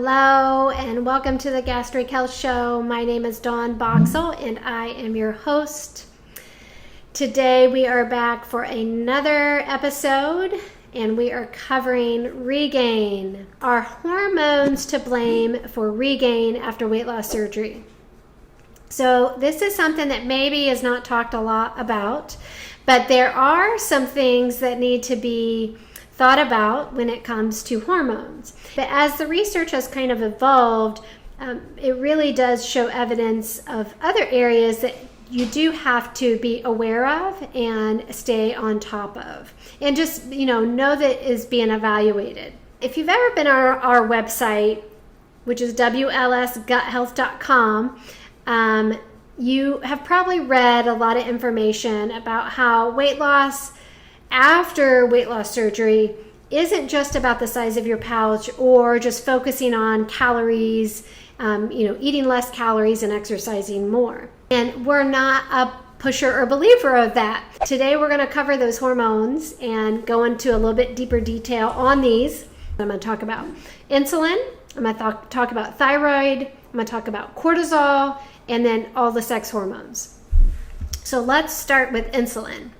Hello and welcome to the Gastric Health Show. My name is Dawn Boxall and I am your host. Today we are back for another episode and we are covering regain. Are hormones to blame for regain after weight loss surgery? So this is something that maybe is not talked a lot about, but there are some things that need to be thought about when it comes to hormones. But as the research has kind of evolved, it really does show evidence of other areas that you do have to be aware of and stay on top of. And just, know that is being evaluated. If you've ever been on our website, which is wlsguthealth.com, you have probably read a lot of information about how weight loss after weight loss surgery isn't just about the size of your pouch or just focusing on calories, eating less calories and exercising more. And we're not a pusher or believer of that. Today we're going to cover those hormones and go into a little bit deeper detail on these. I'm going to talk about insulin, I'm going to talk about thyroid, I'm going to talk about cortisol, and then all the sex hormones. So let's start with insulin.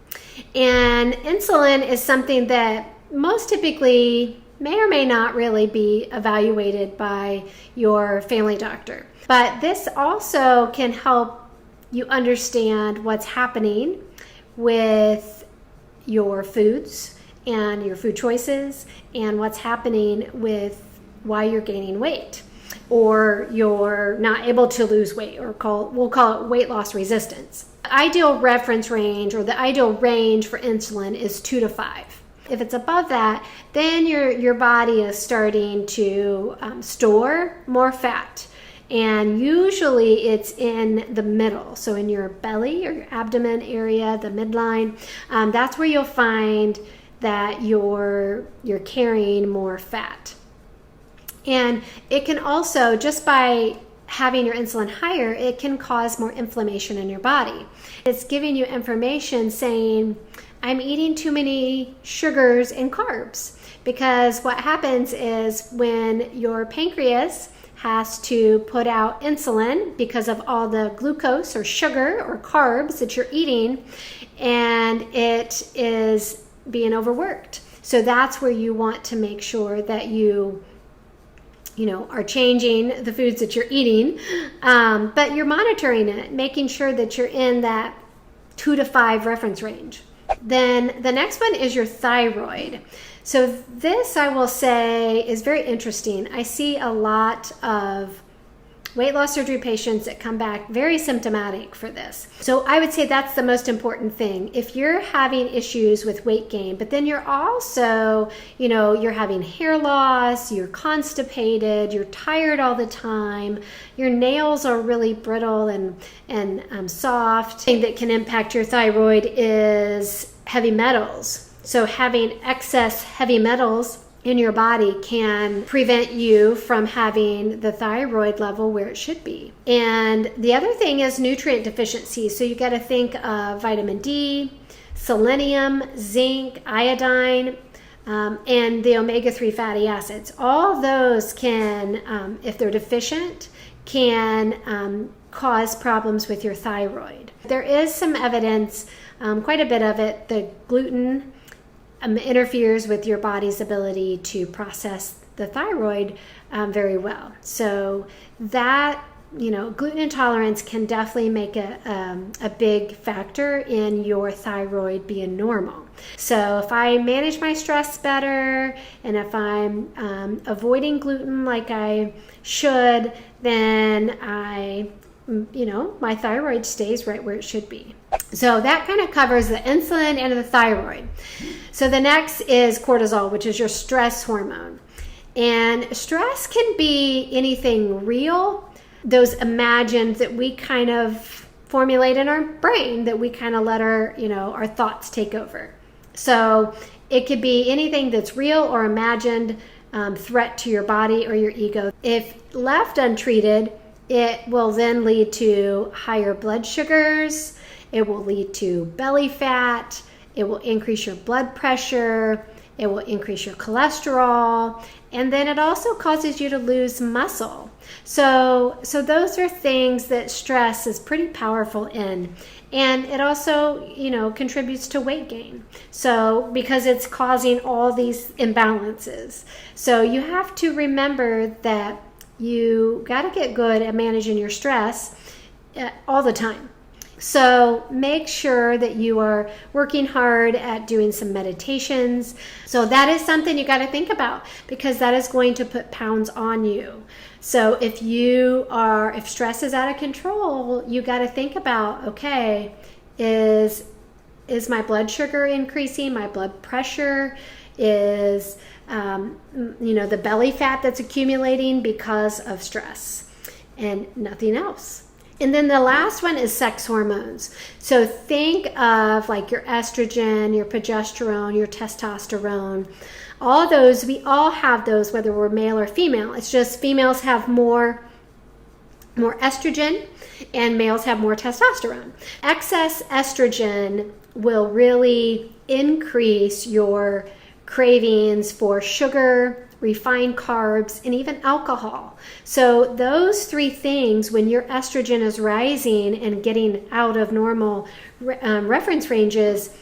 And insulin is something that most typically may or may not really be evaluated by your family doctor. But this also can help you understand what's happening with your foods and your food choices and what's happening with why you're gaining weight or you're not able to lose weight, or we'll call it weight loss resistance. The ideal reference range or the ideal range for insulin is 2 to 5. If it's above that, then your body is starting to store more fat. And usually it's in the middle. So in your belly or your abdomen area, the midline, that's where you'll find that you're carrying more fat. And it can also, just by having your insulin higher, it can cause more inflammation in your body. It's giving you information saying, I'm eating too many sugars and carbs. Because what happens is when your pancreas has to put out insulin because of all the glucose or sugar or carbs that you're eating, and it is being overworked. So that's where you want to make sure that you are changing the foods that you're eating, but you're monitoring it, making sure that you're in that 2 to 5 reference range. Then the next one is your thyroid. So this, I will say, is very interesting. I see a lot of weight loss surgery patients that come back very symptomatic for this. So I would say that's the most important thing. If you're having issues with weight gain, but then you're also, you're having hair loss, you're constipated, you're tired all the time, your nails are really brittle and soft. Thing that can impact your thyroid is heavy metals. So having excess heavy metals in your body can prevent you from having the thyroid level where it should be. And the other thing is nutrient deficiency. So you got to think of vitamin D, selenium, zinc, iodine, and the omega-3 fatty acids. All those can, if they're deficient, can cause problems with your thyroid. There is some evidence, quite a bit of it, the gluten interferes with your body's ability to process the thyroid very well. So that, gluten intolerance can definitely make a big factor in your thyroid being normal. So if I manage my stress better and if I'm avoiding gluten like I should, then my thyroid stays right where it should be. So that kind of covers the insulin and the thyroid. So the next is cortisol, which is your stress hormone. And stress can be anything real, those imagined that we kind of formulate in our brain, that we kind of let our thoughts take over. So it could be anything that's real or imagined threat to your body or your ego. If left untreated, it will then lead to higher blood sugars, it will lead to belly fat, it will increase your blood pressure, it will increase your cholesterol, And then it also causes you to lose muscle. So those are things that stress is pretty powerful in. And it also, contributes to weight gain. So because it's causing all these imbalances. So you have to remember that you got to get good at managing your stress all the time. So make sure that you are working hard at doing some meditations. So that is something you got to think about, because that is going to put pounds on you. So if stress is out of control, you got to think about, okay, is my blood sugar increasing? My blood pressure is, the belly fat that's accumulating because of stress, and nothing else. And then the last one is sex hormones. So think of like your estrogen, your progesterone, your testosterone. All those, we all have those, whether we're male or female. It's just females have more estrogen and males have more testosterone. Excess estrogen will really increase your cravings for sugar, refined carbs, and even alcohol. So those three things, when your estrogen is rising and getting out of normal reference ranges,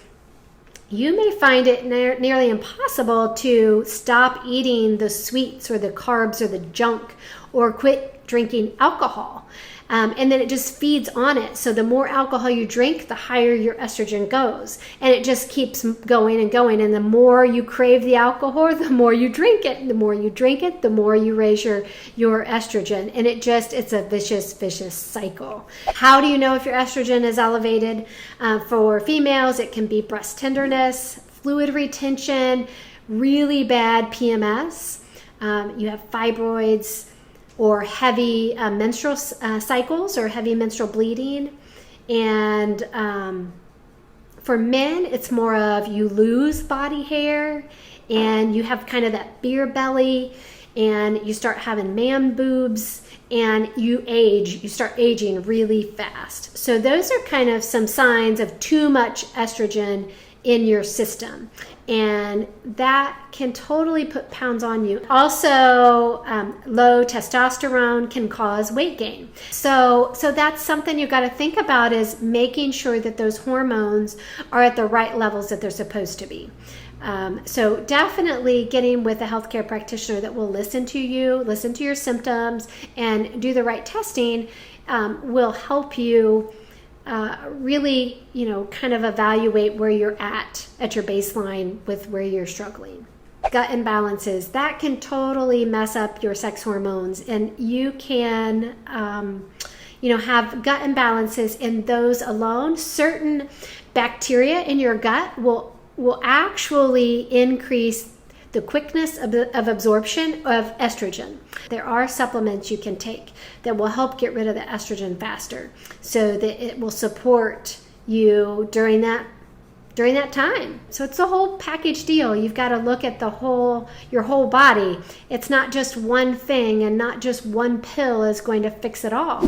you may find it nearly impossible to stop eating the sweets or the carbs or the junk, or quit drinking alcohol. And then it just feeds on it. So the more alcohol you drink, the higher your estrogen goes. And it just keeps going and going. And the more you crave the alcohol, the more you drink it. The more you drink it, the more you raise your estrogen. And it's a vicious cycle. How do you know if your estrogen is elevated? For females, it can be breast tenderness, fluid retention, really bad PMS. You have fibroids, or heavy menstrual cycles, or heavy menstrual bleeding. And for men, it's more of you lose body hair, and you have kind of that beer belly, and you start having man boobs, and you start aging really fast. So those are kind of some signs of too much estrogen in your system, and that can totally put pounds on you. Also, low testosterone can cause weight gain. So that's something you got to think about, is making sure that those hormones are at the right levels that they're supposed to be. So definitely getting with a healthcare practitioner that will listen to you, listen to your symptoms, and do the right testing will help you really, kind of evaluate where you're at your baseline with where you're struggling. Gut imbalances, that can totally mess up your sex hormones, and you can, have gut imbalances, and those alone, certain bacteria in your gut will actually increase the quickness of absorption of estrogen. There are supplements you can take that will help get rid of the estrogen faster, so that it will support you during that time. So it's a whole package deal. You've got to look at your whole body. It's not just one thing, and not just one pill is going to fix it all.